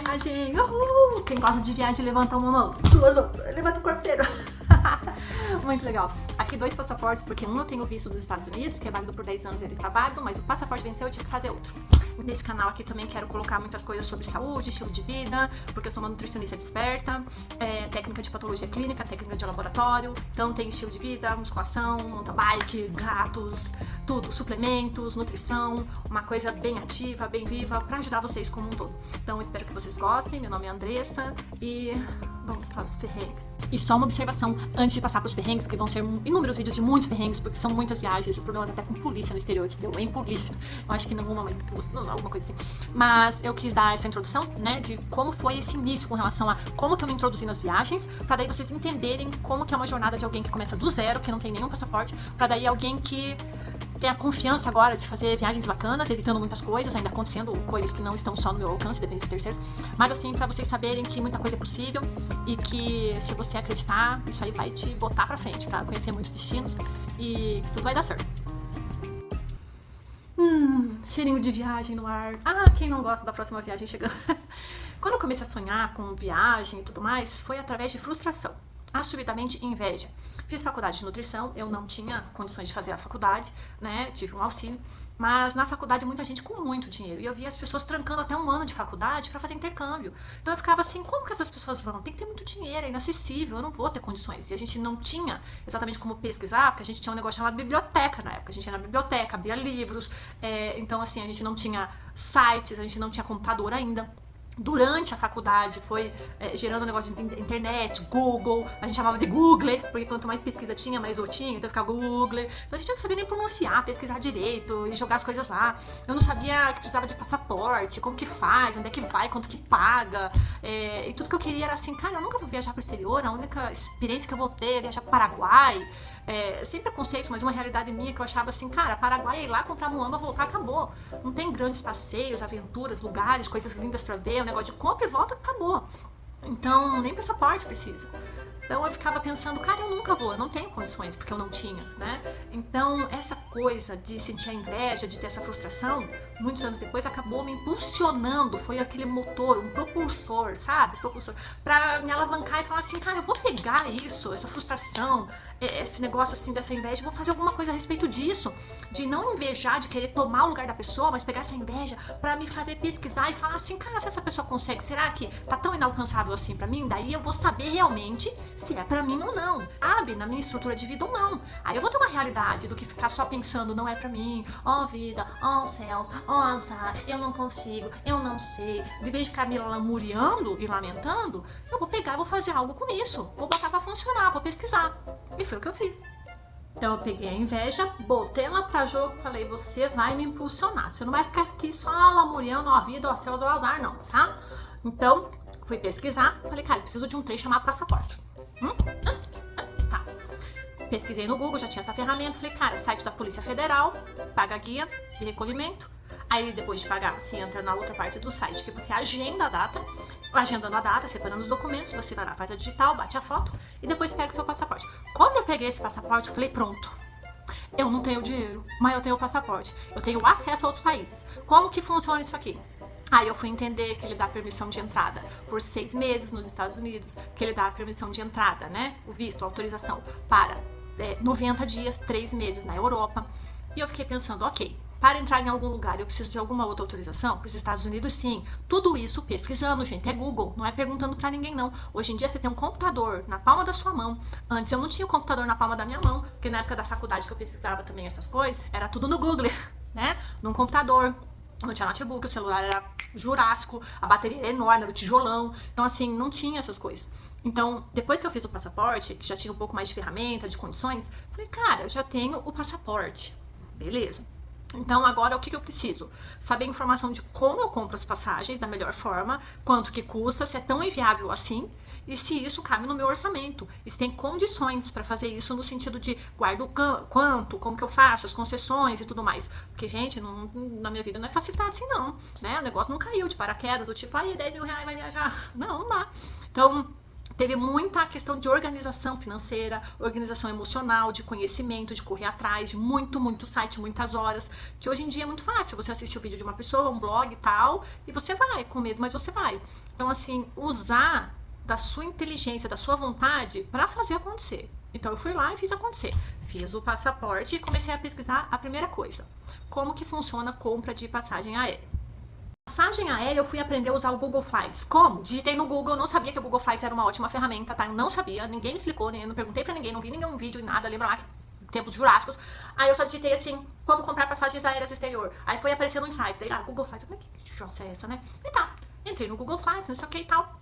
viagem! Uhul! Quem gosta de viagem, levanta uma mão. Duas mãos. Levanta o corpo inteiro. Muito legal. Aqui 2 passaportes, porque um eu tenho visto dos Estados Unidos, que é válido por 10 anos e ele está válido, mas o passaporte venceu, eu tive que fazer outro. Nesse canal aqui também quero colocar muitas coisas sobre saúde, estilo de vida, porque eu sou uma nutricionista desperta, técnica de patologia clínica, técnica de laboratório, então tem estilo de vida, musculação, mountain bike, gatos, tudo, suplementos, nutrição, uma coisa bem ativa, bem viva, para ajudar vocês como um todo. Então eu espero que vocês gostem, meu nome é Andressa e vamos para os perrengues. E só uma observação antes de passar para os perrengues, que vão ser inúmeros vídeos de muitos perrengues, porque são muitas viagens, problemas até com polícia no exterior, que deu em polícia. Eu acho que nenhuma, mas alguma coisa assim. Mas eu quis dar essa introdução, né, de como foi esse início com relação a como que eu me introduzi nas viagens, para daí vocês entenderem como que é uma jornada de alguém que começa do zero, que não tem nenhum passaporte, para daí alguém que tem a confiança agora de fazer viagens bacanas, evitando muitas coisas, ainda acontecendo coisas que não estão só no meu alcance, depende de terceiros, mas assim, pra vocês saberem que muita coisa é possível e que se você acreditar, isso aí vai te botar pra frente, pra conhecer muitos destinos e que tudo vai dar certo. Cheirinho de viagem no ar. Ah, quem não gosta da próxima viagem chegando? Quando eu comecei a sonhar com viagem e tudo mais, foi através de frustração. Assumidamente inveja. Fiz faculdade de nutrição, eu não tinha condições de fazer a faculdade, né? Tive um auxílio, mas na faculdade muita gente com muito dinheiro. E eu via as pessoas trancando até 1 ano de faculdade para fazer intercâmbio. Então eu ficava assim, como que essas pessoas vão? Tem que ter muito dinheiro, é inacessível, eu não vou ter condições. E a gente não tinha exatamente como pesquisar, porque a gente tinha um negócio chamado biblioteca na época. A gente ia na biblioteca, abria livros, então assim, a gente não tinha sites, a gente não tinha computador ainda. Durante a faculdade foi gerando um negócio de internet, Google, a gente chamava de Google, porque quanto mais pesquisa tinha, mais eu tinha, então ficava Google. Então a gente não sabia nem pronunciar, pesquisar direito e jogar as coisas lá. Eu não sabia que precisava de passaporte, como que faz, onde é que vai, quanto que paga. E tudo que eu queria era assim, cara, eu nunca vou viajar pro exterior, a única experiência que eu vou ter é viajar pro Paraguai. Sem preconceito, mas uma realidade minha que eu achava assim, cara, Paraguai é ir lá, comprar muamba, voltar, acabou. Não tem grandes passeios, aventuras, lugares, coisas lindas pra ver, o negócio de compra e volta, acabou. Então, nem passaporte precisa. Então eu ficava pensando, cara, eu nunca vou, eu não tenho condições, porque eu não tinha, né? Então essa coisa de sentir a inveja, de ter essa frustração, muitos anos depois acabou me impulsionando, foi aquele motor, um propulsor, sabe? Propulsor, pra me alavancar e falar assim, cara, eu vou pegar isso, essa frustração, esse negócio assim dessa inveja, vou fazer alguma coisa a respeito disso, de não invejar, de querer tomar o lugar da pessoa, mas pegar essa inveja pra me fazer pesquisar e falar assim, cara, se essa pessoa consegue, será que tá tão inalcançável assim pra mim? Daí eu vou saber realmente se é pra mim ou não, sabe? Na minha estrutura de vida ou não. Aí eu vou ter uma realidade do que ficar só pensando, não é pra mim, ó vida, ó céus, ó azar, eu não consigo, eu não sei. De vez de ficar me lamuriando e lamentando, eu vou pegar e vou fazer algo com isso. Vou botar pra funcionar, vou pesquisar. E foi o que eu fiz. Então eu peguei a inveja, botei ela pra jogo e falei, você vai me impulsionar. Você não vai ficar aqui só lamuriando a vida, ó céus, ó azar, não, tá? Então, fui pesquisar, falei, cara, eu preciso de um trem chamado passaporte. Tá. Pesquisei no Google, já tinha essa ferramenta. Falei, cara, site da Polícia Federal, paga a guia de recolhimento. Aí depois de pagar, você entra na outra parte do site que você agenda a data. Agendando a data, separando os documentos, você vai lá, faz a digital, bate a foto e depois pega o seu passaporte. Quando eu peguei esse passaporte, eu falei, pronto. Eu não tenho dinheiro, mas eu tenho o passaporte. Eu tenho acesso a outros países. Como que funciona isso aqui? Aí eu fui entender que ele dá permissão de entrada por 6 meses nos Estados Unidos, que ele dá permissão de entrada, né? O visto, a autorização para 90 dias, 3 meses na Europa. E eu fiquei pensando, ok, para entrar em algum lugar eu preciso de alguma outra autorização? Para os Estados Unidos, sim. Tudo isso pesquisando, gente, é Google, não é perguntando para ninguém, não. Hoje em dia você tem um computador na palma da sua mão. Antes eu não tinha o computador na palma da minha mão, porque na época da faculdade que eu pesquisava também essas coisas, era tudo no Google, né? Num computador. Não tinha notebook, o celular era jurássico, a bateria era enorme, era o tijolão. Então, assim, não tinha essas coisas. Então, depois que eu fiz o passaporte, que já tinha um pouco mais de ferramenta, de condições, falei, cara, eu já tenho o passaporte. Beleza. Então, agora o que eu preciso? Saber a informação de como eu compro as passagens da melhor forma, quanto que custa, se é tão inviável assim, e se isso cabe no meu orçamento. E se tem condições para fazer isso no sentido de guardo quanto, como que eu faço, as concessões e tudo mais. Porque, gente, na minha vida não é facilitado assim não, né? O negócio não caiu de paraquedas, do tipo, aí 10 mil reais vai viajar. Não dá. Então, Teve muita questão de organização financeira, organização emocional, de conhecimento, de correr atrás, de muito site, muitas horas, que hoje em dia é muito fácil. Você assiste o vídeo de uma pessoa, um blog e tal, e você vai, com medo, mas você vai. Então, assim, usar da sua inteligência, da sua vontade para fazer acontecer. Então, eu fui lá e fiz acontecer. Fiz o passaporte e comecei a pesquisar a primeira coisa. Como que funciona a compra de passagem aérea? Passagem aérea, eu fui aprender a usar o Google Flights. Como? Digitei no Google, não sabia que o Google Flights era uma ótima ferramenta, tá? Eu não sabia, ninguém me explicou, nem eu não perguntei pra ninguém, não vi nenhum vídeo, nada, lembra lá, tempos jurássicos. Aí eu só digitei assim, como comprar passagens aéreas exterior. Aí foi aparecendo um site, daí lá, Google Flights, como é que jossa é essa, né? E tá, entrei no Google Flights, não sei o que e tal.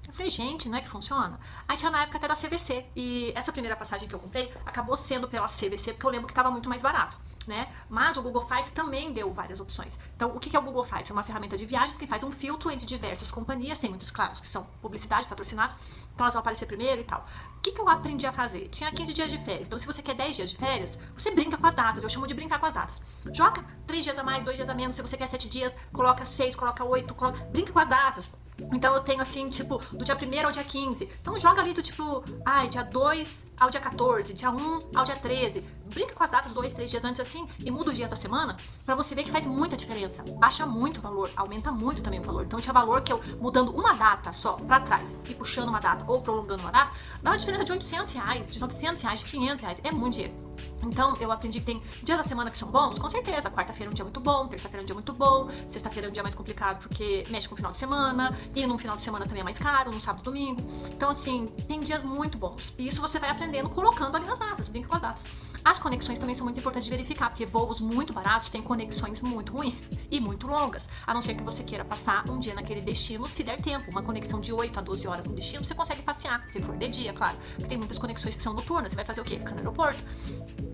Eu falei, gente, não é que funciona? Aí tinha na época até da CVC, e essa primeira passagem que eu comprei acabou sendo pela CVC, porque eu lembro que tava muito mais barato, né? Mas o Google Flights também deu várias opções. Então, o que é o Google Flights? É uma ferramenta de viagens que faz um filtro entre diversas companhias, tem muitos, claro, que são publicidade, patrocinados, então elas vão aparecer primeiro e tal. O que eu aprendi a fazer? Tinha 15 dias de férias, então se você quer 10 dias de férias, você brinca com as datas, eu chamo de brincar com as datas. Joga 3 dias a mais, 2 dias a menos, se você quer 7 dias, coloca 6, coloca 8, brinca com as datas. Então eu tenho assim, tipo, do dia 1º ao dia 15. Então joga ali do tipo, dia 2 ao dia 14, dia 1 ao dia 13. Brinca com as datas 2, 3 dias antes assim e muda os dias da semana pra você ver que faz muita diferença. Baixa muito o valor, aumenta muito também o valor. Então tinha valor que eu, mudando uma data só pra trás e puxando uma data ou prolongando uma data, dá uma diferença de R$800, de R$900, de R$500. É muito dinheiro. Então, eu aprendi que tem dias da semana que são bons, com certeza. Quarta-feira é um dia muito bom, terça-feira é um dia muito bom, sexta-feira é um dia mais complicado porque mexe com o final de semana, e no final de semana também é mais caro, no sábado e domingo. Então, assim, tem dias muito bons. E isso você vai aprendendo colocando ali as datas, brinca com as datas. As conexões também são muito importantes de verificar, porque voos muito baratos têm conexões muito ruins e muito longas. A não ser que você queira passar um dia naquele destino, se der tempo. Uma conexão de 8 a 12 horas no destino, você consegue passear, se for de dia, claro. Porque tem muitas conexões que são noturnas, você vai fazer o quê? Ficar no aeroporto.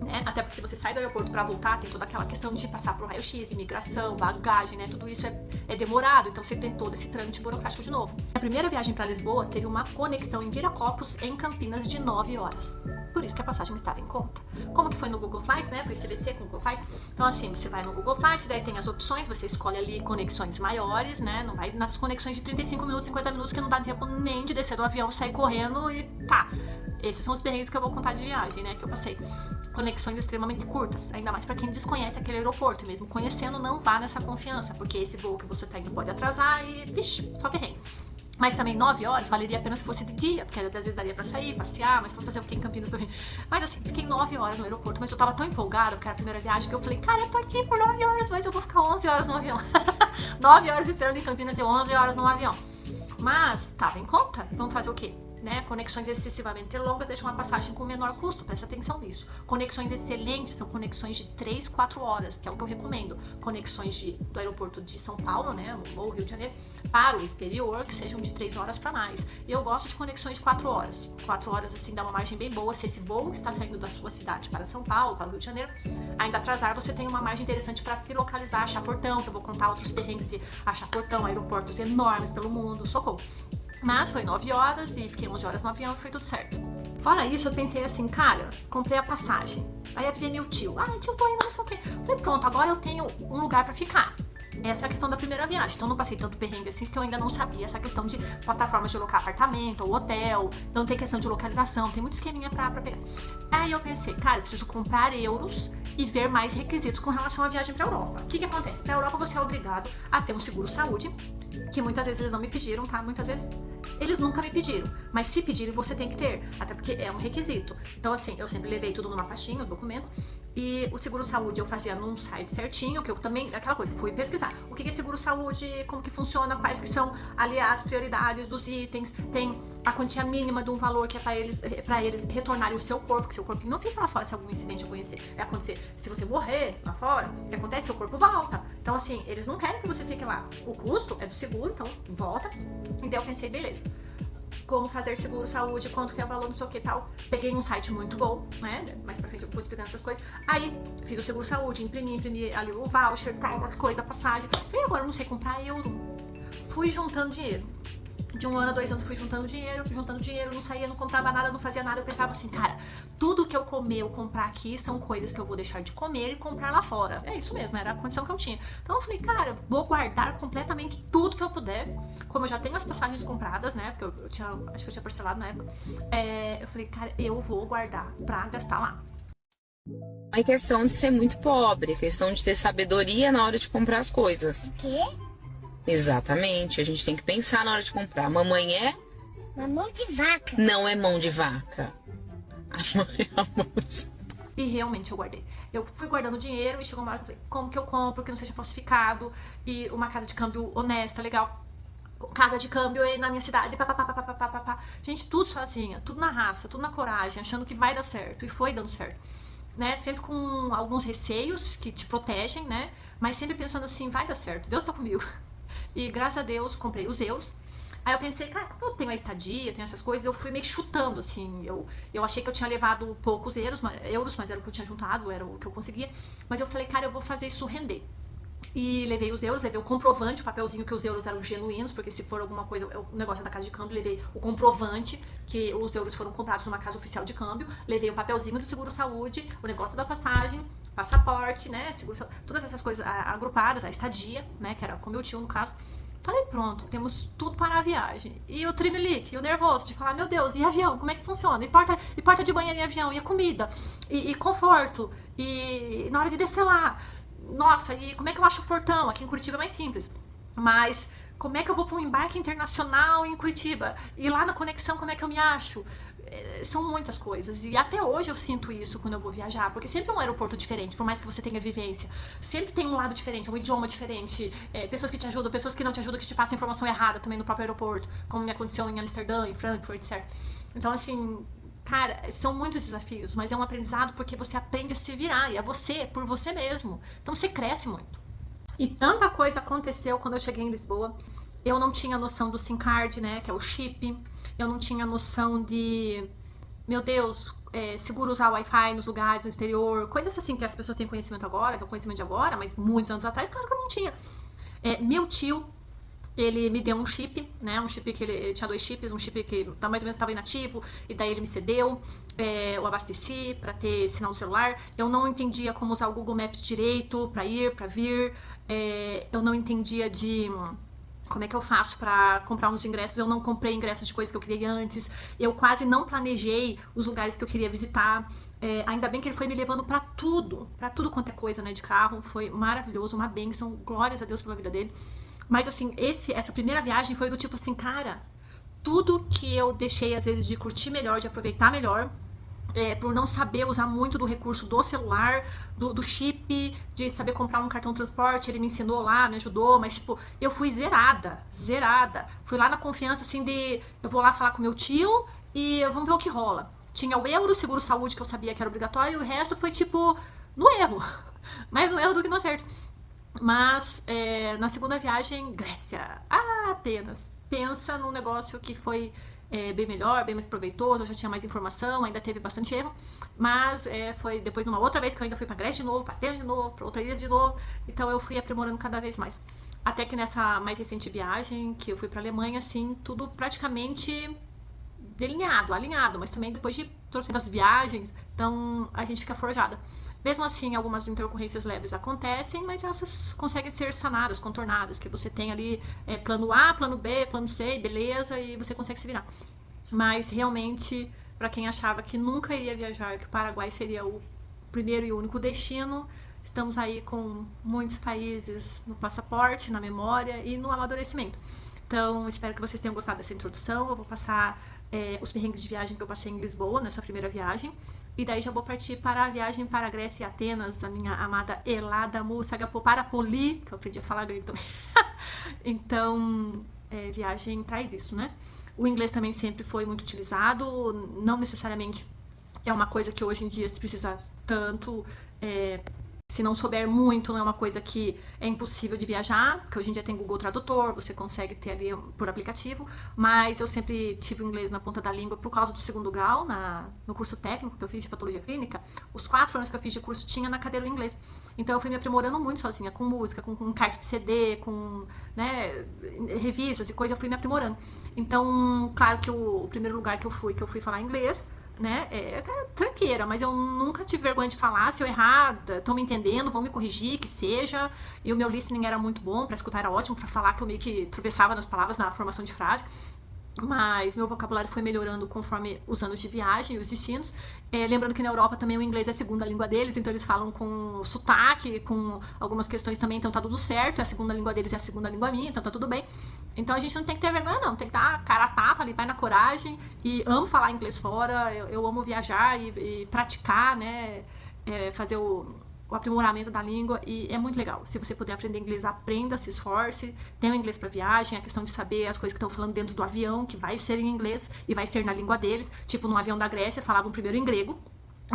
Né? Até porque se você sai do aeroporto para voltar, tem toda aquela questão de passar pro raio-x, imigração, bagagem, né? Tudo isso é demorado, então você tem todo esse trâmite burocrático de novo. A primeira viagem para Lisboa teve uma conexão em Viracopos, em Campinas, de 9 horas. Por isso que a passagem estava em conta. Como que foi no Google Flights, né? Foi CVC com o Google Flights. Então assim, você vai no Google Flights, daí tem as opções, você escolhe ali conexões maiores, né? Não vai nas conexões de 35 minutos, 50 minutos, que não dá tempo nem de descer do avião, sair correndo e tá. Esses são os perrengues que eu vou contar de viagem, né? Que eu passei. Conexões extremamente curtas, ainda mais para quem desconhece aquele aeroporto. E mesmo conhecendo, não vá nessa confiança, porque esse voo que você pega pode atrasar e, vixe, só perrengue. Mas também 9 horas valeria a pena se fosse de dia, porque às vezes daria pra sair, passear, mas pra fazer o que em Campinas também. Mas assim, fiquei 9 horas no aeroporto, mas eu tava tão empolgada, porque era a primeira viagem, que eu falei, cara, eu tô aqui por 9 horas, mas eu vou ficar 11 horas no avião. 9 horas esperando em Campinas e 11 horas no avião. Mas tava em conta, vamos fazer o quê? Né? Conexões excessivamente longas deixam uma passagem com menor custo, presta atenção nisso. Conexões excelentes são conexões de 3, 4 horas, que é o que eu recomendo. Conexões do aeroporto de São Paulo, né, ou Rio de Janeiro, para o exterior, que sejam de 3 horas para mais. Eu gosto de conexões de 4 horas. 4 horas, assim, dá uma margem bem boa. Se esse voo está saindo da sua cidade para São Paulo, para o Rio de Janeiro, ainda atrasar, você tem uma margem interessante para se localizar, achar portão, que eu vou contar outros perrengues de achar portão, aeroportos enormes pelo mundo, socorro. Mas foi 9 horas e fiquei 11 horas no avião e foi tudo certo. Fora isso, eu pensei assim, cara, comprei a passagem. Aí avisei meu tio, tio, tô indo, não sei o quê. Falei, pronto, agora eu tenho um lugar pra ficar. Essa é a questão da primeira viagem. Então eu não passei tanto perrengue assim, porque eu ainda não sabia essa questão de plataformas de alocar apartamento ou hotel. Não tem questão de localização, tem muito esqueminha pra pegar. Aí eu pensei, cara, eu preciso comprar euros e ver mais requisitos com relação à viagem pra Europa. O que acontece? Pra Europa você é obrigado a ter um seguro-saúde, que muitas vezes eles não me pediram, tá? Muitas vezes eles nunca me pediram, mas se pedirem você tem que ter, até porque é um requisito. Então assim, eu sempre levei tudo numa pastinha, os documentos, e o seguro-saúde eu fazia num site certinho, que eu também, aquela coisa, fui pesquisar. O que é seguro-saúde, como que funciona, quais que são, ali, as prioridades dos itens, tem a quantia mínima de um valor que é pra eles retornarem o seu corpo, que seu corpo não fica lá fora se algum incidente acontecer. Se você morrer lá fora, o que acontece? Seu corpo volta. Então assim, eles não querem que você fique lá. O custo é do seguro, então volta. Então eu pensei, beleza. Como fazer seguro-saúde, quanto que é o valor, não sei o que e tal. Peguei um site muito bom, né? Mais pra frente eu vou explicando essas coisas. Aí, fiz o seguro-saúde, imprimi ali o voucher, tal, as coisas, a passagem. Falei, agora eu não sei comprar euro. Fui juntando dinheiro. De 1 ano a 2 anos fui juntando dinheiro, não saía, não comprava nada, não fazia nada. Eu pensava assim, cara, tudo que eu comer, eu comprar aqui são coisas que eu vou deixar de comer e comprar lá fora. É isso mesmo, era a condição que eu tinha. Então eu falei, cara, vou guardar completamente tudo que eu puder. Como eu já tenho as passagens compradas, né? Porque eu tinha, acho que eu tinha parcelado na época. Eu falei, cara, eu vou guardar pra gastar lá. É questão de ser muito pobre, é questão de ter sabedoria na hora de comprar as coisas. O quê? Exatamente, a gente tem que pensar na hora de comprar. Mamãe é? Uma mão de vaca. Não é mão de vaca. A mãe é a mão. E realmente eu guardei. Eu fui guardando dinheiro e chegou uma hora que eu falei, como que eu compro, que não seja falsificado, e uma casa de câmbio honesta, legal. Casa de câmbio aí na minha cidade, papapá. Gente, tudo sozinha, tudo na raça, tudo na coragem, achando que vai dar certo, e foi dando certo. Né? Sempre com alguns receios que te protegem, né? Mas sempre pensando assim, vai dar certo, Deus tá comigo. E graças a Deus, comprei os euros. Aí eu pensei, cara, como eu tenho a estadia, tenho essas coisas, eu fui meio que chutando, assim. Eu achei que eu tinha levado poucos euros, mas era o que eu tinha juntado, era o que eu conseguia. Mas eu falei, cara, eu vou fazer isso render. E levei os euros, levei o comprovante, o papelzinho que os euros eram genuínos, porque se for alguma coisa, o negócio da casa de câmbio, levei o comprovante que os euros foram comprados numa casa oficial de câmbio, levei o papelzinho do seguro-saúde, o negócio da passagem, passaporte, né, seguro, todas essas coisas agrupadas, a estadia, né, que era com meu tio no caso. Falei, pronto, temos tudo para a viagem. E o trimelique, e o nervoso de falar, meu Deus, e avião, como é que funciona? E porta de banheiro em avião, e a comida, e conforto, e na hora de descer lá, nossa, e como é que eu acho o portão? Aqui em Curitiba é mais simples. Mas como é que eu vou para um embarque internacional em Curitiba? E lá na conexão, como é que eu me acho? São muitas coisas. E até hoje eu sinto isso quando eu vou viajar. Porque sempre é um aeroporto diferente, por mais que você tenha vivência. Sempre tem um lado diferente, um idioma diferente. Pessoas que te ajudam, pessoas que não te ajudam, que te passam informação errada também no próprio aeroporto. Como me aconteceu em Amsterdã, em Frankfurt, etc. Então, assim, cara, são muitos desafios, mas é um aprendizado porque você aprende a se virar, e é você, por você mesmo. Então você cresce muito. E tanta coisa aconteceu quando eu cheguei em Lisboa. Eu não tinha noção do SIM card, né, que é o chip. Eu não tinha noção de, meu Deus, seguro usar Wi-Fi nos lugares, no exterior. Coisas assim que as pessoas têm conhecimento agora, que é o conhecimento de agora, mas muitos anos atrás, claro que eu não tinha. Meu tio, ele me deu um chip, né? Um chip que ele tinha 2 chips, um chip que mais ou menos estava inativo, e daí ele me cedeu, eu abasteci para ter sinal no celular. Eu não entendia como usar o Google Maps direito para ir, para vir. Eu não entendia de como é que eu faço para comprar uns ingressos. Eu não comprei ingressos de coisas que eu queria antes. Eu quase não planejei os lugares que eu queria visitar. Ainda bem que ele foi me levando para tudo quanto é coisa, né, de carro. Foi maravilhoso, uma bênção. Glórias a Deus pela vida dele. Mas assim, essa primeira viagem foi do tipo assim, cara, tudo que eu deixei às vezes de curtir melhor, de aproveitar melhor, por não saber usar muito do recurso do celular, do chip, de saber comprar um cartão de transporte, ele me ensinou lá, me ajudou, mas tipo, eu fui zerada. Fui lá na confiança assim de, eu vou lá falar com meu tio e vamos ver o que rola. Tinha o euro, seguro saúde que eu sabia que era obrigatório, e o resto foi tipo, no erro. Mais no erro do que no acerto. Mas na segunda viagem, Grécia, Atenas. Pensa num negócio que foi bem melhor, bem mais proveitoso. Eu já tinha mais informação, ainda teve bastante erro. Mas foi depois, uma outra vez que eu ainda fui pra Grécia de novo, pra Atenas de novo, pra outra ilha de novo. Então eu fui aprimorando cada vez mais. Até que nessa mais recente viagem, que eu fui pra Alemanha, assim, tudo praticamente delineado, alinhado, mas também depois de trocentas viagens, então a gente fica forjada. Mesmo assim, algumas intercorrências leves acontecem, mas essas conseguem ser sanadas, contornadas, que você tem ali plano A, plano B, plano C, beleza, e você consegue se virar. Mas realmente, para quem achava que nunca iria viajar, que o Paraguai seria o primeiro e único destino, estamos aí com muitos países no passaporte, na memória e no amadurecimento. Então, espero que vocês tenham gostado dessa introdução. Eu vou passar os perrengues de viagem que eu passei em Lisboa, nessa primeira viagem. E daí já vou partir para a viagem para a Grécia e Atenas, a minha amada Elada Mussagapo Parapoli, que eu aprendi a falar grego também. Então, viagem traz isso, né? O inglês também sempre foi muito utilizado, não necessariamente é uma coisa que hoje em dia se precisa tanto Se não souber muito, não é uma coisa que é impossível de viajar, porque hoje em dia tem Google Tradutor, você consegue ter ali por aplicativo, mas eu sempre tive o inglês na ponta da língua por causa do segundo grau, no curso técnico que eu fiz de patologia clínica. Os 4 anos que eu fiz de curso tinha na cadeira o inglês. Então eu fui me aprimorando muito sozinha, com música, com kart de CD, com, né, revistas e coisa, eu fui me aprimorando. Então, claro que o primeiro lugar que eu fui falar inglês, né, eu era tranqueira, mas eu nunca tive vergonha de falar. Se eu errar, estão me entendendo, vão me corrigir, que seja. E o meu listening era muito bom, para escutar era ótimo, para falar que eu meio que tropeçava nas palavras, na formação de frase. Mas meu vocabulário foi melhorando conforme os anos de viagem e os destinos. Lembrando que na Europa também o inglês é a segunda língua deles, então eles falam com sotaque, com algumas questões também, então tá tudo certo. A segunda língua deles é a segunda língua minha, então tá tudo bem. Então a gente não tem que ter vergonha, não. Tem que estar cara a tapa ali, vai na coragem. E amo falar inglês fora, eu amo viajar e praticar, né? Fazer o aprimoramento da língua, e é muito legal. Se você puder aprender inglês, aprenda, se esforce. Tem o inglês para viagem, a questão de saber as coisas que estão falando dentro do avião, que vai ser em inglês e vai ser na língua deles. Tipo, no avião da Grécia, falavam primeiro em grego,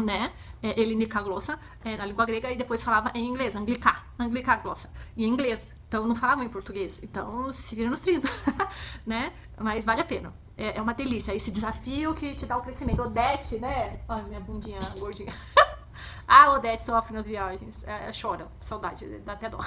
né? Elinika glossa, na língua grega, e depois falava em inglês, anglica glossa, em inglês. Então não falavam em português. Então se vira nos 30, né? Mas vale a pena. É uma delícia. Esse desafio que te dá o crescimento. Odete, né? Ai, minha bundinha gordinha. A Odete sofre nas viagens. Chora. Saudade. Dá até dó.